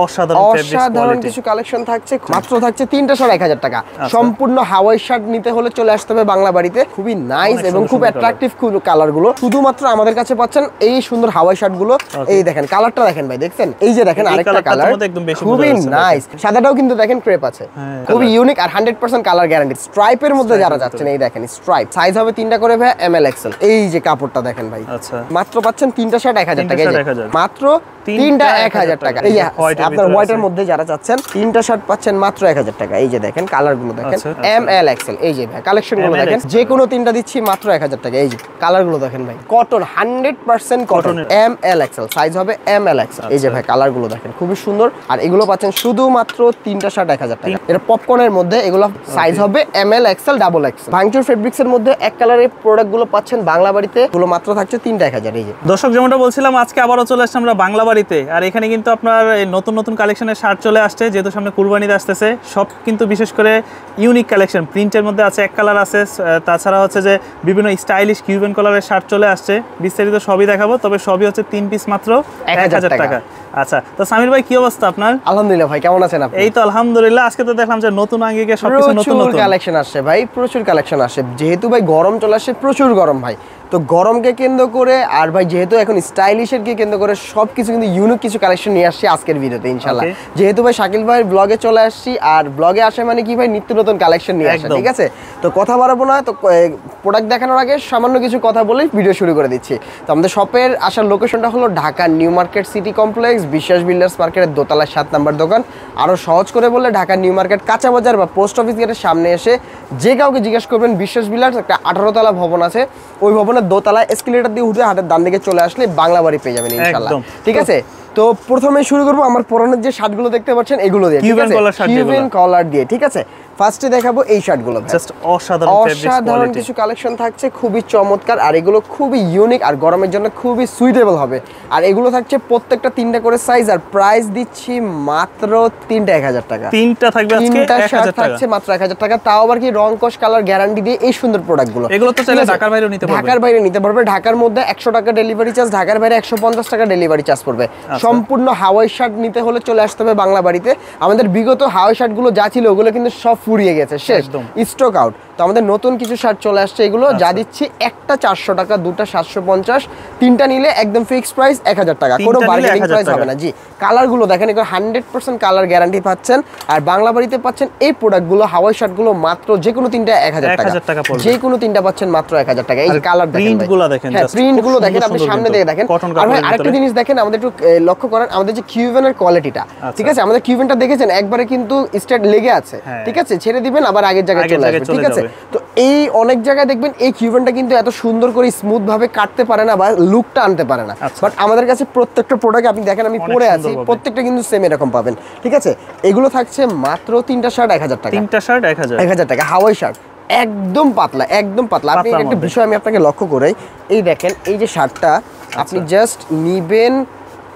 অসাধারণ কিছু কালেকশন থাকছে, মাত্র থাকছে 3টা শার্ট 1000 টাকা। সম্পূর্ণ হাওয়াই শার্ট নিতে হলে চলে আসতে হবে বাংলা বাড়িতে। খুবই নাইস এবং খুব অ্যাট্রাকটিভ কালার গুলো শুধুমাত্র আমাদের কাছে পাচ্ছেন। এই সুন্দর হাওয়াই শার্ট গুলো এই দেখেন, কালারটা দেখেন ভাই, দেখছেন এই যে দেখেন আরেকটা কালার খুবই নাইস। সাদাটাও কিন্তু দেখেন ক্রেপ আছে, খুবই ইউনিক আর 100% কালার গ্যারান্টি। স্ট্রাইপের মধ্যে যারা যাচ্ছেন এই দেখেন স্ট্রাইপ, সাইজ হবে 3টা করে ভাই, ML XL। এই যে কাপড়টা দেখেন ভাই, মাত্র পাচ্ছেন 3টা শার্ট 1000 টাকা, মাত্র 3টা 1000 টাকা। এই যে আপনার হোয়াইটের মধ্যে যারা চাচ্ছেন 3টা শার্ট পাচ্ছেন মাত্র 1000 টাকা। এই যে দেখেন কালার গুলো দেখেন, ML XL। এই যে ভাই কালেকশন গুলো দেখেন, যে কোনো 3টা দিচ্ছি মাত্র 1000 টাকা। এই যে কালার গুলো দেখেন ভাই, cotton 100% cotton, ML XL, size হবে ML XL। এই যে ভাই কালার গুলো দেখেন খুবই সুন্দর, আর এগুলো পাচ্ছেন শুধুমাত্র 3টা শার্ট 1000 টাকা। এটা পপকর্নের মধ্যে, এগুলো সাইজ হবে ML XL, ডাবল XL। ভাঙচুর ফেব্রিক্স এর মধ্যে এক কালারের প্রোডাক্ট গুলো পাচ্ছেন বাংলা বাড়িতে, এগুলো মাত্র থাকছে 3টা 1000। এই যে দর্শক যেমনটা বলছিলাম, আজকে আবারও চলে আসছে আমরা বাংলা বাড়িতে, আর এখানে কিন্তু আপনার নতুন নতুন কালেকশনের শার্ট চলে আসছে, যেহেতু সামনে কুরবানিতে আসতেছে। সব কিন্তু বিশেষ করে ইউনিক কালেকশন, প্রিন্টের মধ্যে আছে, এক কালার আছে, তাছাড়া হচ্ছে যে বিভিন্ন স্টাইলিশ কিউবেন কালারের শার্ট চলে আসছে। বিস্তারিত সবই দেখাবো, তবে সবই হচ্ছে 3 পিস মাত্র 1000 টাকা। আচ্ছা, তো সামির ভাই কি অবস্থা আপনার? আলহামদুলিল্লাহ ভাই, কেমন আছেন আপনি? এই তো আলহামদুলিল্লাহ। আজকে তো দেখলাম যে নতুন আঙ্গিকে সবকিছু নতুন নতুন কালেকশন আসছে ভাই, প্রচুর কালেকশন আসে। যেহেতু ভাই গরম চলে আসে, প্রচুর গরম ভাই, তো গরমকে কেন্দ্র করে আর ভাই যেহেতু এখন স্টাইলিশের কে কেন্দ্র করে সবকিছু কিন্তু ইউনিক কিছু কালেকশন নিয়ে আসছি আজকের ভিডিওতে ইনশাআল্লাহ। যেহেতু ভাই শাকিল ভাইয়ের ব্লগে চলে আসছি, আর ব্লগে আসে মানে কি ভাই নিত্য নতুন কালেকশন নিয়ে আসে, ঠিক আছে? তো কথা বাড়াবো না, তো প্রোডাক্ট দেখানোর আগে সামান্য কিছু কথা বলেই ভিডিও শুরু করে দিচ্ছি। তো আমাদের শপের আসার লোকেশনটা হলো Dhaka new market city complex, বিশ্বাস বিল্ডার্স মার্কেটের দোতলায় 7 নম্বর দোকান। আরও সহজ করে বললে ঢাকা নিউ মার্কেট কাঁচা বাজার বা পোস্ট অফিস গেটের সামনে এসে যে কাউকে জিজ্ঞেস করবেন বিশ্বাস বিল্ডার্স, একটা 18 তলা ভবন আছে, ওই ভবনের দোতলায় এসকেলেটর দিয়ে উঠে হাতের ডান দিকে চলে আসলে বাংলা বাড়ি পেয়ে যাবেন ইনশাআল্লাহ, ঠিক আছে? তো প্রথমে শুরু করবো আমার পরনের যে শার্টগুলো দেখতে পাচ্ছেন এগুলো দিয়ে, কিউবেন কলার দিয়ে, ঠিক আছে? ফার্স্টে দেখাবো এই শার্টগুলো, জাস্ট অসাধারণ কিছু কালেকশন থাকছে, খুবই চমৎকার, আর এগুলো খুবই ইউনিক আর গরমের জন্য খুবই সুইটেবল হবে। আর এগুলো থাকছে প্রত্যেকটা 3টা করে সাইজ, আর প্রাইস দিচ্ছি মাত্র 3টা 1000 টাকা। 3টা থাকবে আজকে 1000 টাকা, থাকছে মাত্র 1000 টাকা, তাও আবার কি রং কস কালার গ্যারান্টি দিয়ে এই সুন্দর প্রোডাক্টগুলো। এগুলো তো চাইলে ঢাকার বাইরেও নিতে পারবে, ঢাকার বাইরে নিতে পারবে। ঢাকার মধ্যে 100 টাকা ডেলিভারি চার্জ, ঢাকার বাইরে 150 টাকা ডেলিভারি চার্জ পড়বে। সম্পূর্ণ হাওয়াই শার্ট নিতে হলে চলে আসতে হবে বাংলা বাড়িতে। আমাদের বিগত হাওয়াই শার্টগুলো যা ছিল ওগুলো কিন্তু সব ফুরিয়ে গেছে, শেষ, স্টক আউট। তো আমাদের নতুন কিছু শার্ট চলে আসছে, এগুলো যা দিচ্ছি একটা 400 টাকা, দুটা 750, 3টা নিলে একদম ফিক্সড প্রাইস 1000 টাকা, কোনো বার্গেনিং প্রাইস হবে না। জি, কালারগুলো দেখেন, এগুলো 100% কালার গ্যারান্টি পাচ্ছেন। আর বাংলা বাড়িতে পাচ্ছেন এই প্রোডাক্টগুলো, হাওয়াই শার্টগুলো মাত্র যে কোনো 3টা 1000 টাকা, যে কোনো 3টা পাচ্ছেন মাত্র 1000 টাকা। এই কালার দেখেন, প্রিন্টগুলো দেখেন, হ্যাঁ প্রিন্টগুলো দেখেন, আপনি সামনে থেকে দেখেন। আর ভাই আরেকটা জিনিস দেখেন, আমাদের একটু লক্ষ্য করেন আমাদের যে কিউবেনের কোয়ালিটিটা, ঠিক আছে? আমাদের কিউবেনটা দেখেছেন একবারে কিন্তু স্ট্রেট লেগে আছে, ঠিক আছে? ছেড়ে দিবেন আবার আগের জায়গায় চলে আসবে, ঠিক আছে? তো এই অনেক জায়গায় দেখবেন এই কিউবেনটা কিন্তু এত সুন্দর করে স্মুথ ভাবে কাটতে পারে না বা লুকটা আনতে পারে না, বাট আমাদের কাছে প্রত্যেকটা প্রোডাক্ট আপনি দেখেন, আমি পরে আছি, প্রত্যেকটা কিন্তু সেম এরকম পাবেন, ঠিক আছে? এগুলো থাকছে মাত্র 3টা শার্ট 1000 টাকা, 3টা শার্ট 1000 টাকা, হাওয়াই শার্ট একদম পাতলা, একদম পাতলা। আপনি একটা বিষয় আমি আপনাকে লক্ষ্য করাই, এই দেখেন এই যে শার্টটা আপনি জাস্ট নিবেন,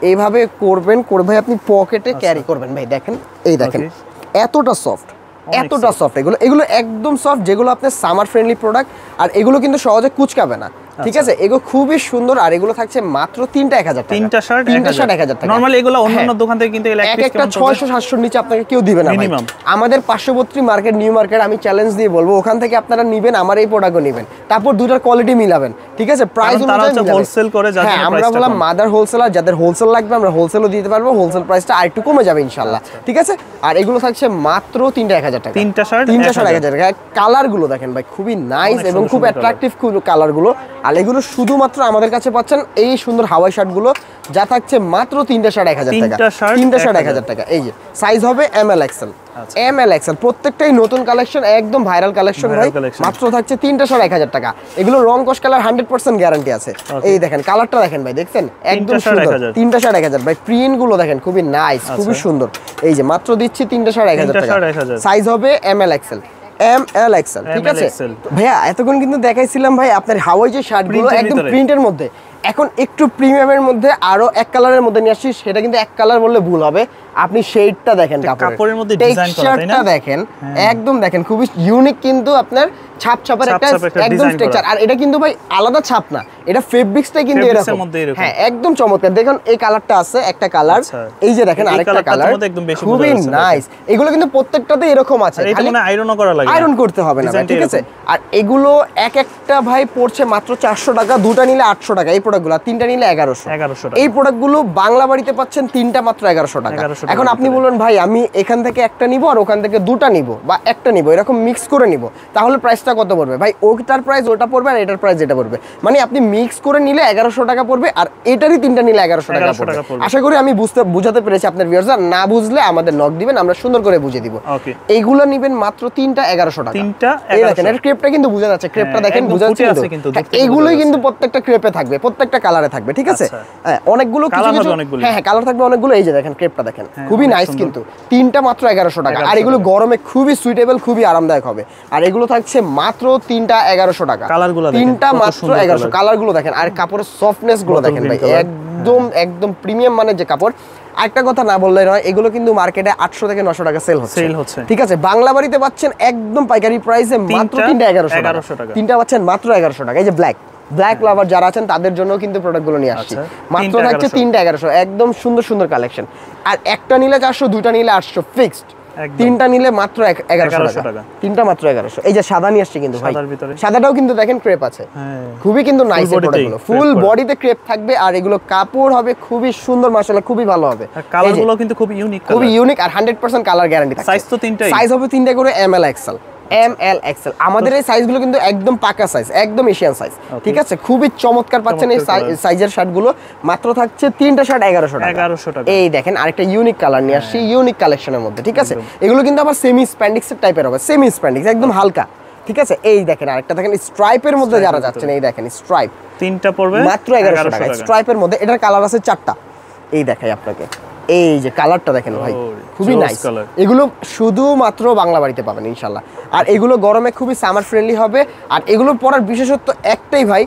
এইভাবে করবেন, করে ভাই আপনি পকেটে ক্যারি করবেন ভাই, দেখেন এই দেখেন এতটা সফট, এতটা সফট, এগুলো একদম সফট, যেগুলো আপনার সামার ফ্রেন্ডলি প্রোডাক্ট। আর এগুলো কিন্তু সহজে কুচকাবে না, ঠিক আছে? এগুলো খুবই সুন্দর, আর এগুলো থাকছে মাত্র 3টা 1000 টাকা, 3টা শার্ট 1000 টাকা। নরমালি এগুলো অন্যান্য দোকান থেকে কিন্তু একটা 600-700 নিচে আপনাকে কেউ দিবে না ভাই। আমাদের পার্শ্ববর্তী মার্কেট নিউ মার্কেট, আমি চ্যালেঞ্জ দিয়ে বলবো ওখান থেকে আপনারা নেবেন, আমার এই প্রোডাক্টও নেবেন, তারপর দুটার কোয়ালিটি মিলাবেন, ঠিক আছে? প্রাইস অনুযায়ী হোলসেল করে, হ্যাঁ আমরা বললাম মাদার হোলসেলার, যাদের হোলসেল লাগবে আমরা হোলসেলও দিতে পারবো, হোলসেল প্রাইসটা আরেকটু কমে যাবে ইনশাআল্লাহ, ঠিক আছে? আর এগুলো থাকছে মাত্র 3টা 1000 টাকা, 3টা শার্ট 1000 টাকা। কালারগুলো দেখেন ভাই, খুবই নাইস এবং খুব অ্যাট্রাকটিভ কালারগুলো। আর এগুলো শুধুমাত্র আমাদের কাছে পাচ্ছেন এই সুন্দর হাওয়াই শার্টগুলো, যা থাকছে মাত্র 3টা শার্ট 1000 টাকা, 3টা শার্ট 1000 টাকা। এই যে সাইজ হবে ML XL, ML XL, প্রত্যেকটাই নতুন কালেকশন, একদম ভাইরাল কালেকশন ভাই, মাত্র থাকছে 3টা শার্ট 1000 টাকা। এগুলো রং কস কালার 100% গ্যারান্টি আছে। এই দেখেন কালারটা দেখেন ভাই, দেখছেন একদম সুন্দর, 3টা শার্ট 1000 ভাই। প্রিন্টগুলো দেখেন খুবই নাইস, খুবই সুন্দর। এই যে মাত্র দিচ্ছি 3টা শার্ট 1000 টাকা, সাইজ হবে ML XL, ML XL, ঠিক আছে? ভাইয়া এতক্ষণ কিন্তু দেখাইছিলাম ভাই আপনার হাওয়াই যে শার্টগুলো একদম প্রিন্টের মধ্যে, এখন একটু প্রিমিয়ামের মধ্যে আরো এক কালারের মধ্যে নিয়ে আসছি, সেটা কিন্তু এক কালার বললে ভুল হবে। আপনি শেডটা দেখেন, কাপড়ের মধ্যে ডিজাইন করা, তাই না? দেখেন একদম দেখেন খুবই ইউনিক, কিন্তু আপনার ছাপ ছাপের একটা একদম স্ট্রাকচার। আর এটা কিন্তু ভাই আলাদা ছাপ না, এটা ফেব্রিক্সটাই কিন্তু এরকম। হ্যাঁ একদম চমৎকার। দেখুন এই কালারটা আছে একটা কালার, এই যে দেখেন আরেকটা কালার, খুবই নাইস। এগুলো কিন্তু প্রত্যেকটাতে এরকম আছে, এটা মানে আয়রনও করা লাগে, আয়রন করতে হবে না, ঠিক আছে। আর এগুলো এক একটা ভাই পড়ছে মাত্র 400 টাকা, দুটা নিলে 800 টাকা এই প্রোডাক্টগুলো, তিনটা নিলে 1100 টাকা। এই প্রোডাক্টগুলো বাংলা বাড়িতে পাচ্ছেন তিনটা মাত্র 1100 টাকা। এখন আপনি বলুন ভাই আমি এখান থেকে একটা নিব আর ওখান থেকে দুটা নিব বা একটা নিব, এরকম মিক্স করে নিব, তাহলে প্রাইসটা কত পড়বে ভাই? ওটার প্রাইস ওটা পড়বে আর এটার প্রাইস এটা পড়বে, মানে আপনি মিক্স করে নিলে 1100 টাকা পড়বে আর এটারই তিনটা নিলে 1100 টাকা পড়বে। আশা করি আমি বুঝাতে পেরেছি আপনার ভিউয়ার্সরা। না বুঝলে আমাদের নক দিবেন, আমরা সুন্দর করে বুঝিয়ে দিব। এইগুলো নেবেন মাত্র তিনটা 1100 টাকা। এই দেখেন এর ক্রেপটা কিন্তু বোঝা যাচ্ছে, ক্রেপটা দেখেন বোঝা যাচ্ছে কিন্তু। এইগুলোই কিন্তু প্রত্যেকটা ক্রেপে থাকবে, প্রত্যেকটা কালারে থাকবে, ঠিক আছে। হ্যাঁ অনেকগুলো কিছু কিছু হ্যাঁ কালার থাকবে অনেকগুলো। এই যে দেখেন ক্রেপটা দেখেন খুবই নাইস, কিন্তু তিনটা মাত্র 1100 টাকা। আর এগুলো গরমে খুবই সুইটেবল, খুবই আরামদায়ক হবে। আর এগুলো থাকছে মাত্র তিনটা 1100 টাকা, তিনটা মাত্র 1100। কালারগুলো দেখেন আর কাপড়ের সফটনেস গুলো দেখেন ভাই, একদম একদম প্রিমিয়াম মানের যে কাপড়। একটা কথা না বললে নয়, এগুলো কিন্তু মার্কেটে 800 থেকে 900 টাকা সেল হচ্ছে, ঠিক আছে। বাংলা বাড়িতে পাচ্ছেন একদম পাইকারি প্রাইসে মাত্র তিনটা 1100 টাকা। তিনটা পাচ্ছেন মাত্র 1100 টাকা। এই যে ব্ল্যাক লাভার যারা আছেন তাদের জন্য কিন্তু প্রোডাক্টগুলো নিয়ে আসছি, মাত্র থাকছে তিনটা 1100, একদম সুন্দর সুন্দর কালেকশন। আর একটা নিলে 400, দুইটা নিলে 800 ফিক্সড, তিনটা নিলে মাত্র 1100 টাকা, তিনটা মাত্র 1100। এই যে সাদা নিয়ে আসছে কিন্তু ভাই, সাদাটাও কিন্তু দেখেন ক্রেপ আছে, খুবই কিন্তু নাইস প্রোডাক্টগুলো, ফুল বডিতে ক্রেপ থাকবে আর এগুলো কাপড় হবে খুবই সুন্দর, মাশাআল্লাহ খুবই ভালো হবে। কালারগুলো কিন্তু খুব ইউনিক, খুবই ইউনিক আর 100% কালার গ্যারান্টি থাকে। সাইজ তো তিনটাই, সাইজ হবে তিনটা করে ML XL। আমাদের এই সাইজগুলো কিন্তু একদম পাকা সাইজ, একদম এশিয়ান সাইজ, ঠিক আছে। খুবই চমৎকার পাচ্ছেন এই সাইজের শার্টগুলো, মাত্র থাকছে তিনটা শার্ট 1100 টাকা। এই দেখেন আরেকটা ইউনিক কালার নিয়ে আসছি, ইউনিক কালেকশনের মধ্যে, ঠিক আছে। এগুলো কিন্তু আবার সেমি স্প্যান্ডিক্সের টাইপের হবে, সেমি স্প্যান্ডিক্স একদম হালকা, ঠিক আছে। এই দেখেন আরেকটা দেখেন স্ট্রাইপের মধ্যে যারা যাচ্ছেন, এই দেখেন স্ট্রাইপ, তিনটা পড়বে মাত্র 1100 টাকা। স্ট্রাইপের মধ্যে এটার কালার আছে 4টা, এই দেখাই আপনাকে। এই যে কালারটা দেখেন ভাই, খুবই নাইস। এগুলো শুধুমাত্র বাংলা বাড়িতে পাবেন ইনশাল্লাহ। আর এগুলো গরমে খুবই সামার ফ্রেন্ডলি হবে। আর এগুলো পরার বিশেষত্ব একটাই ভাই,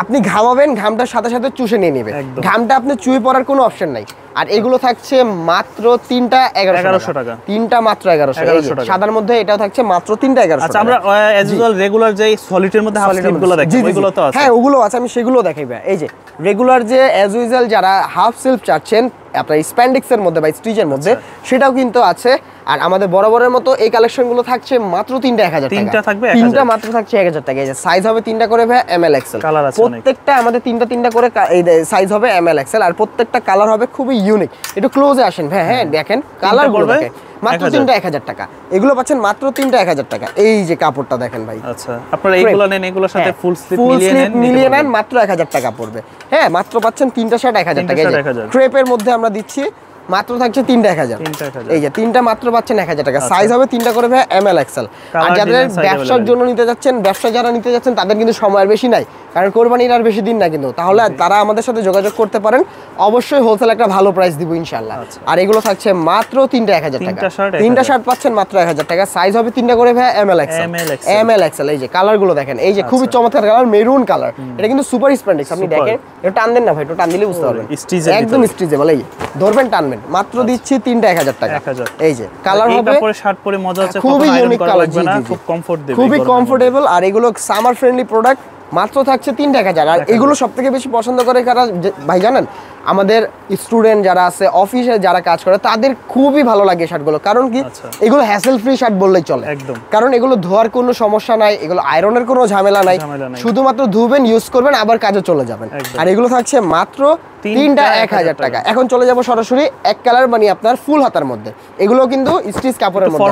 আপনি ঘামাবেন, ঘামটার সাথে সাথে চুষে নিয়ে নেবে, ঘামটা আপনি চুয়ে পরার কোনো অপশন নাই। আর এগুলো থাকছে মাত্র তিনটা 1100 টাকা, তিনটা মাত্র 1100 টাকা। সাদার মধ্যে এটাও থাকছে মাত্র তিনটা 1100 টাকা। আমরা অ্যাজ ইউজুয়াল রেগুলার যে সলিডের মধ্যে হাফ স্লিভগুলো দেখি, ওইগুলো তো আছে। হ্যাঁ ওগুলো আছে, আমি সেগুলো দেখাইবা। এই যে রেগুলার যে অ্যাজ ইউজুয়াল যারা হাফ স্লিভ চাচ্ছেন আপনার স্প্যান্ডিক্সের মধ্যে বা স্টিচের মধ্যে, সেটাও কিন্তু আছে। আর আমাদের বরাবরের মতো এই কালেকশনগুলো থাকছে মাত্র তিনটা 1000 টাকা, তিনটা মাত্র থাকছে 1000 টাকা। এই যে সাইজ হবে তিনটা করে ভাই ML XL, প্রত্যেকটা আমাদের তিনটা করে এই সাইজ হবে ML XL। আর প্রত্যেকটা কালার হবে খুবই ইউনিক। একটু ক্লোজে আসেন ভাই, হ্যাঁ দেখেন কালারগুলো দেখেন, মাত্র তিনটা 1000 টাকা। এগুলো পাচ্ছেন মাত্র তিনটা 1000 টাকা। এই যে কাপড়টা দেখেন ভাই, আচ্ছা আপনারা এইগুলো নেন, এগুলোর সাথে ফুল স্লিভ মিলিয়ে নেন, মাত্র 1000 টাকা পড়বে। হ্যাঁ মাত্র পাচ্ছেন তিনটা শার্ট 1000 টাকা। ক্রেপের মধ্যে আমরা দিচ্ছি মাত্র থাকছে তিনটা 1000। এই যে তিনটা মাত্র পাচ্ছেন 1000 টাকা। সাইজ হবে তিনটা করে ভাই ML XL। আর যাদের ব্যবসার জন্য নিতে যাচ্ছেন, ব্যবসা যারা নিতে যাচ্ছেন তাদের কিন্তু সময় বেশি নাই, কারণ কোরবানির আর বেশি দিন না কিন্তু, তাহলে তারা আমাদের সাথে যোগাযোগ করতে পারেন। অবশ্যই হোলসেল একটা ভালো প্রাইস দিব ইনশাআল্লাহ। আর এগুলো থাকছে মাত্র তিনটা 1000 টাকা, তিনটা শার্ট পাচ্ছেন মাত্র 1000 টাকা। সাইজ হবে তিনটা করে ভাই ML XL। এই যে কালারগুলো দেখেন, এই যে খুবই চমৎকার কালার, মেরুন কালার। এটা কিন্তু সুপার স্প্যান্ডিক্স, আপনি দেখেন এটা টান দেন না ভাই, এটা টান দিলে বুঝতে পারবেন একদম স্ট্রেচেবল। এই ধরবেন টানবেন, মাত্র দিচ্ছি তিনটা 1000 টাকা। এই যে কালার হবে, পরে শার্ট পরে মজা হচ্ছে, খুবই ইউনিক কালার, খুব কমফোর্ট দেবে, খুবই কমফোর্টেবল। আর এগুলো সামার ফ্রেন্ডলি প্রোডাক্ট, মাত্র থাকছে 3 টাকা যারা। আর এগুলো সবথেকে বেশি পছন্দ করে কারা ভাই জানেন? আমাদের স্টুডেন্ট যারা আছে, অফিসে যারা কাজ করে, তাদের খুবই ভালো লাগে শার্টগুলো। কারণ কি এগুলো হ্যাসেল ফ্রি শার্ট বললেই চলে, কারণ এগুলো ধোয়ার কোনো সমস্যা নাই, এগুলো আয়রনের কোনো ঝামেলা নাই, শুধুমাত্র ধুবেন, ইউজ করবেন, আবার কাজে চলে যাবেন। আর এগুলো থাকছে মাত্র তিনটা 1000 টাকা। এখন চলে যাব সরাসরি এক কালার, মানে আপনার ফুল হাতার মধ্যে। এগুলো কিন্তু স্টিচ কাপড়ের মধ্যে,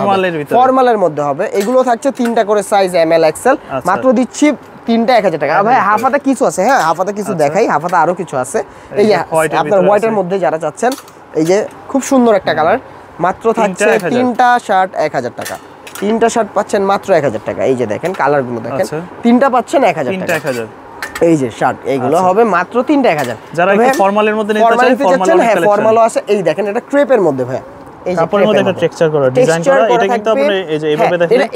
ফর্মালের মধ্যে হবে। এগুলো থাকছে তিনটা করে সাইজ ML XL, মাত্র দিচ্ছি তিনটা 1000 টাকা। ভাই হাফাতা কিছু আছে, হ্যাঁ হাফাতা কিছু দেখাই, হাফাতা আরো কিছু আছে। এই যে আপনার হোয়াইটের মধ্যে যারা চাচ্ছেন, এই যে খুব সুন্দর একটা কালার, মাত্র থাকছে তিনটা শার্ট 1000 টাকা। তিনটা শার্ট পাচ্ছেন মাত্র 1000 টাকা। এই যে দেখেন কালারগুলো দেখেন, তিনটা পাচ্ছেন 1000 টাকা। এই যে শার্ট, এইগুলো হবে মাত্র তিনটা 1000। যারা একটু ফর্মালের মধ্যে নিতে চাচ্ছেন, হ্যাঁ ফর্মালও আছে। এই দেখেন এটা ক্রেপের মধ্যে ভাই, এই যে কাপড়ের মধ্যে একটা টেক্সচার করা ডিজাইন করা, এটা কিন্তু আপনি এই যে এইভাবে দেখেন, এটা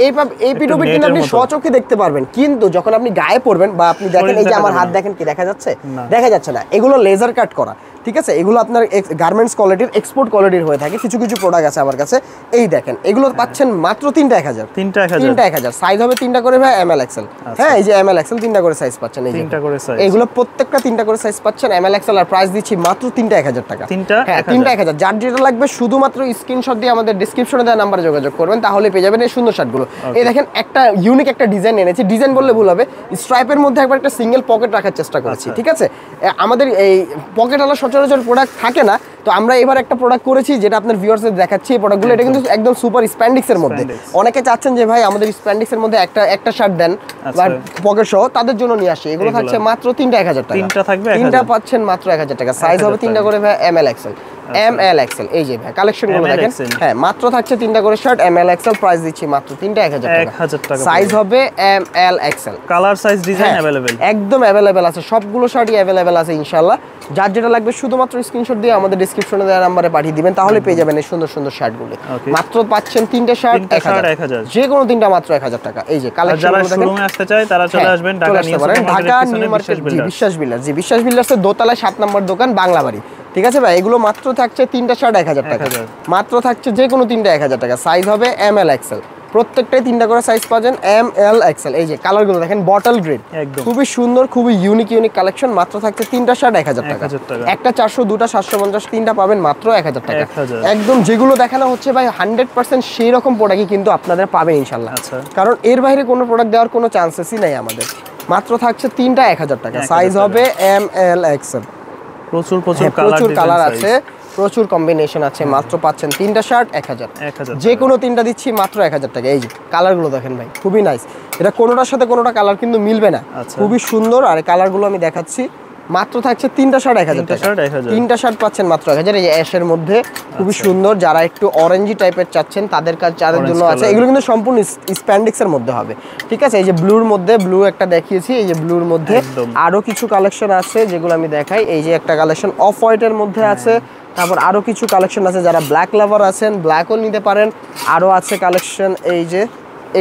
এই পিটোপিট কিন্তু আপনি স্বচক্ষে দেখতে পারবেন, কিন্তু যখন আপনি গায়ে পরবেন বা আপনি দেখেন এই যে আমার হাত দেখেন কি দেখা যাচ্ছে, দেখা যাচ্ছে না, এগুলো লেজার কাট করা, ঠিক আছে, এগুলো আপনার গার্মেন্টস কোয়ালিটির, এক্সপোর্ট কোয়ালিটির হয়ে থাকে। কিছু কিছু প্রোডাক্ট আছে আমার কাছে, এই দেখেন এগুলো পাচ্ছেন মাত্র 3টা 1000, 3টা 1000, সাইজ হবে 3টা করে ভাই এমএল এক্সেল। হ্যাঁ এই যে এমএল এক্সেল 3টা করে সাইজ পাচ্ছেন, এই যে 3টা করে সাইজ, এগুলো প্রত্যেকটা 3টা করে সাইজ পাচ্ছেন এমএল এক্সেল, আর প্রাইস দিচ্ছি মাত্র 3টা 1000 টাকা। 3টা 1000, যার যেটা লাগবে শুধুমাত্র স্ক্রিনশট দিয়ে আমাদের ডেসক্রিপশনে দেওয়া নম্বরে যোগাযোগ করবেন, তাহলে পেয়ে যাবেন এই সুন্দর শার্টগুলো। এই দেখেন একটা ইউনিক একটা ডিজাইন এনেছি, ডিজাইন বললে ভুল হবে, স্ট্রাইপের মধ্যে একবার একটা সিঙ্গেল পকেট রাখার চেষ্টা করেছি, ঠিক আছে। আমাদের এই পকেটওয়ালা সচরাচর প্রোডাক্ট থাকে না, তো আমরা এবার একটা প্রোডাক্ট করেছি যেটা আপনার ভিউয়ার্সদের দেখাচ্ছি। এই প্রোডাক্টগুলো এটা কিন্তু একদম সুপার স্প্যান্ডিক্সের মধ্যে, অনেকে চাচ্ছেন যে ভাই আমাদের স্প্যান্ডিক্সের মধ্যে একটা শার্ট দেন বা পকেট সহ, তাদের জন্য নিয়ে আসি। এগুলো থাকছে মাত্র 3টা 1000 টাকা, 3টা থাকবে 3টা পাচ্ছেন মাত্র 1000 টাকা, সাইজ হবে 3টা করে ভাই এমএল এক্সেল, এমএল এক্সেল। এই যে ভাই কালেকশনগুলো দেখেন, হ্যাঁ মাত্র থাকছে 3টা করে শার্ট এমএল এক্সেল, প্রাইস দিচ্ছি মাত্র 3টা 1000 টাকা, সাইজ হবে M L XL, colour size design available, একদম अवेलेबल আছে, সবগুলো শার্টই अवेलेबल আছে ইনশাআল্লাহ। যার যেটা লাগবে শুধুমাত্র স্ক্রিনশট দিয়ে আমাদের ডেসক্রিপশনে দেওয়া নম্বরে পাঠিয়ে দিবেন, তাহলে পেয়ে যাবেন এই সুন্দর সুন্দর শার্টগুলো। মাত্র পাচ্ছেন 3টা শার্ট 1000, যে কোনো 3টা মাত্র 1000 টাকা। এই যে কালেকশনগুলো দেখেন, শোরুমে আসতে চায় তারা চলে আসবেন ঢাকা নিউ মার্কেট, বিশ্বাস বিল্ডার্স, জি বিশ্বাস বিল্ডার্সের দোতলায় 7 নম্বর দোকান, বাংলা বাড়ি, ঠিক আছে ভাই। এগুলো মাত্র থাকছে 3টা শার্ট 1000 টাকা, মাত্র থাকছে যে কোনো 3টা 1000 টাকা, সাইজ হবে এমএল এক্সেল, প্রত্যেকটাই 3টা করে সাইজ পাবেন এমএল এক্সেল। এই যে কালারগুলো দেখেন বটল গ্রিন, খুবই সুন্দর, খুবই ইউনিক কালেকশন, মাত্র থাকছে 3টা শার্ট 1000 টাকা, একটা 400, দুটা 750, 3টা পাবেন মাত্র 1000 টাকা। একদম যেগুলো দেখানো হচ্ছে ভাই 100% সেই রকম প্রোডাক্টই কিন্তু আপনাদের পাবেন ইনশাআল্লাহ, কারণ এর বাইরে কোনো প্রোডাক্ট দেওয়ার কোনো চান্সেসই নাই আমাদের। মাত্র থাকছে 3টা 1000 টাকা, সাইজ হবে এমএল এক্সেল, প্রচুর কালার আছে, প্রচুর কম্বিনেশন আছে। মাত্র পাচ্ছেন 3টা শার্ট 1000, যে কোনো 3টা দিচ্ছি মাত্র 1000 টাকা। এই যে কালারগুলো দেখেন ভাই, খুবই নাইস, এটা কোনোটার সাথে কোনোটা কালার কিন্তু মিলবে না, খুবই সুন্দর। আর কালারগুলো আমি দেখাচ্ছি, মাত্র থাকছে 3টা শার্ট 1000 টাকা, 3টা শার্ট পাচ্ছেন মাত্র 1000। এই যে অ্যাশের মধ্যে খুবই সুন্দর, যারা একটু অরেঞ্জি টাইপের চাচ্ছেন তাদের জন্য আছে। এগুলো কিন্তু সম্পূর্ণ স্প্যান্ডিক্সের মধ্যে হবে, ঠিক আছে। এই যে ব্লুর মধ্যে, ব্লু একটা দেখিয়েছি, এই যে ব্লুর মধ্যে আরো কিছু কালেকশন আছে যেগুলো আমি দেখাই। এই যে একটা কালেকশন অফ হোয়াইটের মধ্যে আছে, তারপর আরো কিছু কালেকশন আছে, যারা ব্ল্যাক লাভার আছেন ব্ল্যাকও নিতে পারেন। আরো আছে কালেকশন, এই যে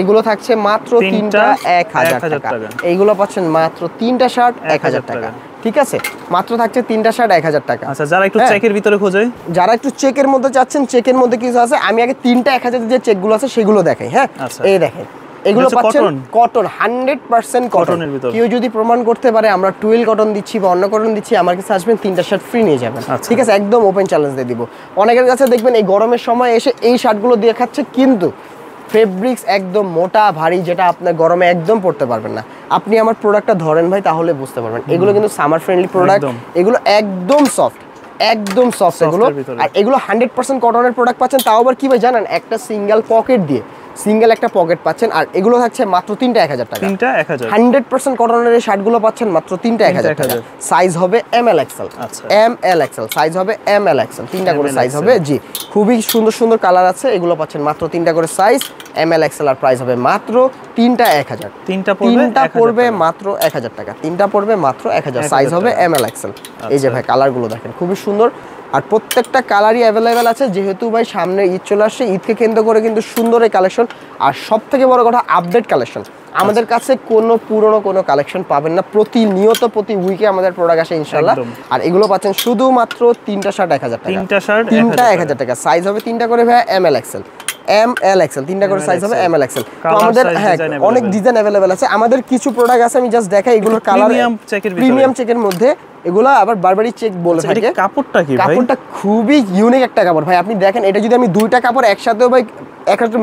এগুলো থাকছে মাত্র 3টা 1000 টাকা, এইগুলো পাচ্ছেন মাত্র 3টা শার্ট 1000 টাকা, ঠিক আছে। মাত্র থাকছে 3টা শার্ট 1000 টাকা। আচ্ছা, যারা একটু চেকের ভিতরে খোঁজে, যারা একটু চেকের মধ্যে চাচ্ছেন, চেকের মধ্যে কিছু আছে, আমি আগে 3টা 1000 যে চেকগুলো আছে সেগুলো দেখাই। হ্যাঁ এই দেখেন, এগুলো পাচ্ছেন কটন, 100% কটনের ভিতর। কেউ যদি প্রমাণ করতে পারে আমরা টুয়েল কটন দিচ্ছি বা অন্য কটন দিচ্ছি, আমার কাছে আসবেন 3টা শার্ট ফ্রি নিয়ে যাবেন, ঠিক আছে, একদম ওপেন চ্যালেঞ্জ দিয়ে দিব। অনেকের কাছে দেখবেন এই গরমের সময় এসে এই শার্টগুলো দিয়ে খাচ্ছে, কিন্তু ফেব্রিক্স একদম মোটা ভারী, যেটা আপনার গরমে একদম পড়তে পারবেন না। আপনি আমার প্রোডাক্টটা ধরেন ভাই, তাহলে বুঝতে পারবেন এগুলো কিন্তু সামার ফ্রেন্ডলি প্রোডাক্ট, এগুলো একদম সফট, একদম সফট এগুলো। আর এগুলো 100% কটনের প্রোডাক্ট পাচ্ছেন, তাও আবার কি ভাই জানেন, একটা সিঙ্গেল পকেট দিয়ে, সিঙ্গেল একটা পকেট পাচ্ছেন। আর এগুলো থাকছে মাত্র 3টা 1000 টাকা, 100% কটনের এই শার্টগুলো পাচ্ছেন মাত্র 3টা 1000 টাকা, সাইজ হবে M L XL, M L XL, size হবে এমএল এক্সেল, 3টা করে সাইজ হবে। জি খুবই সুন্দর সুন্দর কালার আছে, এগুলো পাচ্ছেন মাত্র 3টা করে সাইজ এমএল এক্সেল, আর প্রাইস হবে মাত্র 3টা 1000, 3টা পড়বে মাত্র 1000 টাকা, 3টা পড়বে মাত্র 1000, সাইজ হবে এমএল এক্সেল। এই যে ভাই কালারগুলো দেখেন, খুবই সুন্দর, আর প্রত্যেকটা কালারই অ্যাভেলেবেল আছে। যেহেতু ভাই সামনে ঈদ চলে আসছে, ঈদকে কেন্দ্র করে কিন্তু সুন্দর এই কালেকশন, আর সব থেকে বড় কথা আপডেট কালেকশন। আমাদের কাছে কোনো পুরনো কোনো কালেকশন পাবেন না, প্রতিনিয়ত প্রতি উইকে আমাদের প্রোডাক্ট আসে ইনশাআল্লাহ। আর এগুলো পাচ্ছেন শুধুমাত্র 3টা শার্ট 1000 টাকা, 3টা 1000 টাকা, সাইজ হবে 3টা করে ভাই এমএল এক্সেল, এমএল এক্সেল, 3টা করে সাইজ হবে এমএল এক্সেল। তো আমাদের হ্যাঁ অনেক ডিজাইন অ্যাভেলেবেল আছে। আমাদের কিছু প্রোডাক্ট আছে, আমি জাস্ট দেখাই, এগুলোর কালার প্রিমিয়াম চেকের মধ্যে, এগুলো আবার বারবারি চেক বলে থাকে। কাপড়টা কি ভাই? কাপড়টা খুবই ইউনিক একটা কাপড় ভাই, আপনি দেখেন, এটা যদি আমি 2টা কাপড় একসাথেও ভাই একটা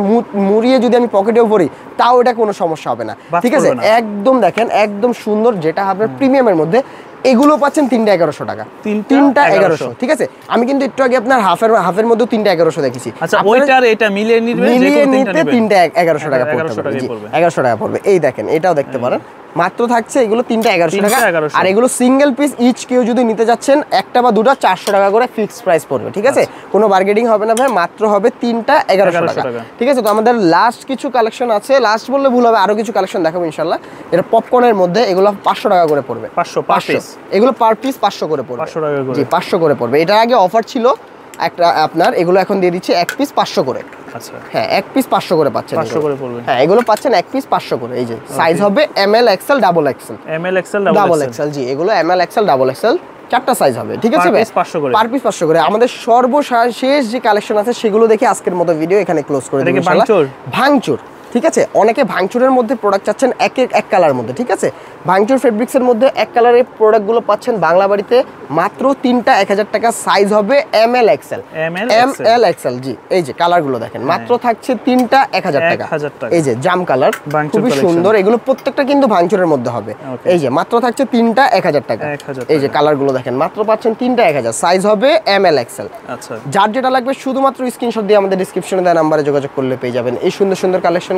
মুড়িয়ে যদি আমি পকেটেও পরি, তাও এটা কোনো সমস্যা হবে না, ঠিক আছে। একদম দেখেন, একদম সুন্দর, যেটা আপনার প্রিমিয়ামের মধ্যে। এগুলো পাচ্ছেন 3টা 1100 টাকা, 3টা 1100, ঠিক আছে। আমি কিন্তু একটু আগে আপনার হাফের মধ্যে 3টা 1100 দেখেছি। আচ্ছা, ওইটা আর এটা মিলিয়ে নিতে 3টা 1100 টাকা পড়বে, 1100 টাকা পড়বে। এই দেখেন, এটাও দেখতে পারেন, মাত্র থাকছে এগুলো 3টা 1100 টাকা। আর এগুলো সিঙ্গেল পিস ইচ কেউ যদি নিতে যাচ্ছেন, একটা বা দুটা 400 টাকা করে ফিক্সড প্রাইস পড়বে, ঠিক আছে। কোনো বার্গেনিং হবে না ভাই, মাত্র হবে 3টা 1100 টাকা, ঠিক আছে। তো আমাদের লাস্ট কিছু কালেকশন আছে, লাস্ট বললে ভুল হবে, আরো কিছু কালেকশন দেখাবো ইনশাআল্লাহ। এটা পপকর্নের মধ্যে, এগুলো 500 টাকা করে পড়বে, 500 এগুলো পার পিস 500 করে পড়বে, 500 টাকা করে, জি 500 করে পড়বে। এটার আগে অফার ছিল, একটা আপনার এগুলো এখন দিয়ে দিচ্ছি এক পিস 500 করে। আচ্ছা হ্যাঁ, এক পিস 500 করে পাচ্ছেন। 500 করে পড়বে। হ্যাঁ, এগুলো পাচ্ছেন এক পিস 500 করে। এই যে সাইজ হবে ML XL double XL। ML XL double XL, জি এগুলো ML XL ডাবল XL চারটা সাইজ হবে, ঠিক আছে ভাই? 500 করে, পার পিস 500 করে। আমাদের সর্বশেষ যে কালেকশন আছে সেগুলো দেখে আজকের মতো ভিডিও এখানে ক্লোজ করে দেব ইনশাআল্লাহ। ভাঙচুর, ঠিক আছে? অনেকে ভাঙচুরের মধ্যে প্রোডাক্ট চাচ্ছেন এক কালার মধ্যে, ঠিক আছে? ভাঙচুর ফেব্রিক্সের মধ্যে এক কালারের প্রোডাক্টগুলো পাচ্ছেন বাংলা বাড়িতে মাত্র 3টা 1000 টাকা। সাইজ হবে ML XL। ML XL, জি এই যে কালারগুলো দেখেন, মাত্র থাকছে 3টা 1000 টাকা। এই যে জাম কালার, খুবই সুন্দর। এগুলো প্রত্যেকটা কিন্তু ভাঙচুরের মধ্যে হবে। এই যে মাত্র থাকছে 3টা 1000 টাকা। এই যে কালারগুলো দেখেন, মাত্র পাচ্ছেন 3টা 1000। সাইজ হবে ML XL। আচ্ছা, যার যেটা লাগবে শুধুমাত্র স্ক্রিনশট দিয়ে আমাদের ডেসক্রিপশনে দেওয়া নম্বরে যোগাযোগ করলে পেয়ে যাবেন এই সুন্দর সুন্দর কালেকশন।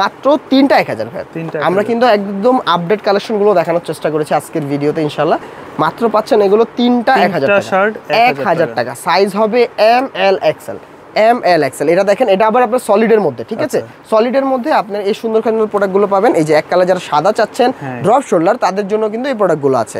মাত্র 3টা 1000 ভাই। আমরা কিন্তু একদম আপডেট কালেকশন গুলো দেখানোর চেষ্টা করেছি আজকের ভিডিওতে ইনশাআল্লাহ। মাত্র পাচ্ছেন এগুলো 3টা 1000 টাকা। 1000 টাকা। সাইজ হবে ML XL। ML XL। এটা দেখেন, এটা আবার আপনার সলিডের মধ্যে, ঠিক আছে? সলিডের মধ্যে আপনার এই সুন্দর সুন্দর প্রোডাক্টগুলো পাবেন। এই যে এক কালার যারা সাদা চাচ্ছেন ড্রপ শোল্ডার, তাদের জন্য কিন্তু এই প্রোডাক্টগুলো আছে।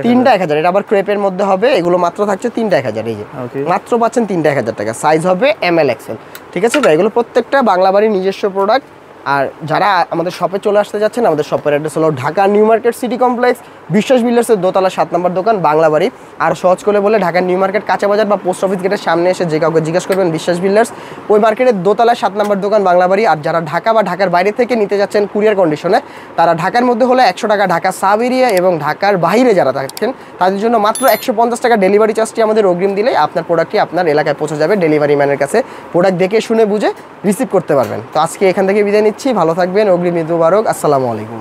3টা 1000। এটা আবার ক্রেপের মধ্যে হবে। এগুলো মাত্র থাকছে 3টা 1000। এই যে মাত্র পাচ্ছেন 3টা 1000 টাকা। সাইজ হবে ML XL, ঠিক আছে ভাই? এগুলো প্রত্যেকটা বাংলা বাড়ির নিজস্ব প্রোডাক্ট। আর যারা আমাদের শপে চলে আসতে যাচ্ছেন, আমাদের শপের অ্যাড্রেস হলো Dhaka new market city complex, বিশ্বাস বিল্ডার্সের দোতলা 7 নম্বর দোকান, বাংলা বাড়ি। আর সহজ করে বলে ঢাকা নিউ মার্কেট কাঁচা বাজার বা পোস্ট অফিস গেটের সামনে এসে যে কাউকে জিজ্ঞাসা করবেন বিশ্বাস বিল্ডার্স, ওই মার্কেটের দোতলা 7 নম্বর দোকান, বাংলা বাড়ি। আর যারা ঢাকা বা ঢাকার বাইরে থেকে নিতে যাচ্ছেন কুরিয়ার কন্ডিশনে, তারা ঢাকার মধ্যে হলে 100 টাকা, ঢাকা সাব এরিয়া এবং ঢাকার বাইরে যারা থাকছেন তাদের জন্য মাত্র 150 টাকা ডেলিভারি চার্জটি আমাদের অগ্রিম দিলেই আপনার প্রোডাক্টটি আপনার এলাকায় পৌঁছে যাবে ডেলিভারি ম্যানের কাছে। প্রোডাক্ট দেখে শুনে বুঝে রিসিভ করতে পারবেন। তো আজকে এখান থেকে বিদায় নিচ্ছি, ভালো থাকবেন, অগ্রিম ঈদ মুবারক, আসসালামু আলাইকুম।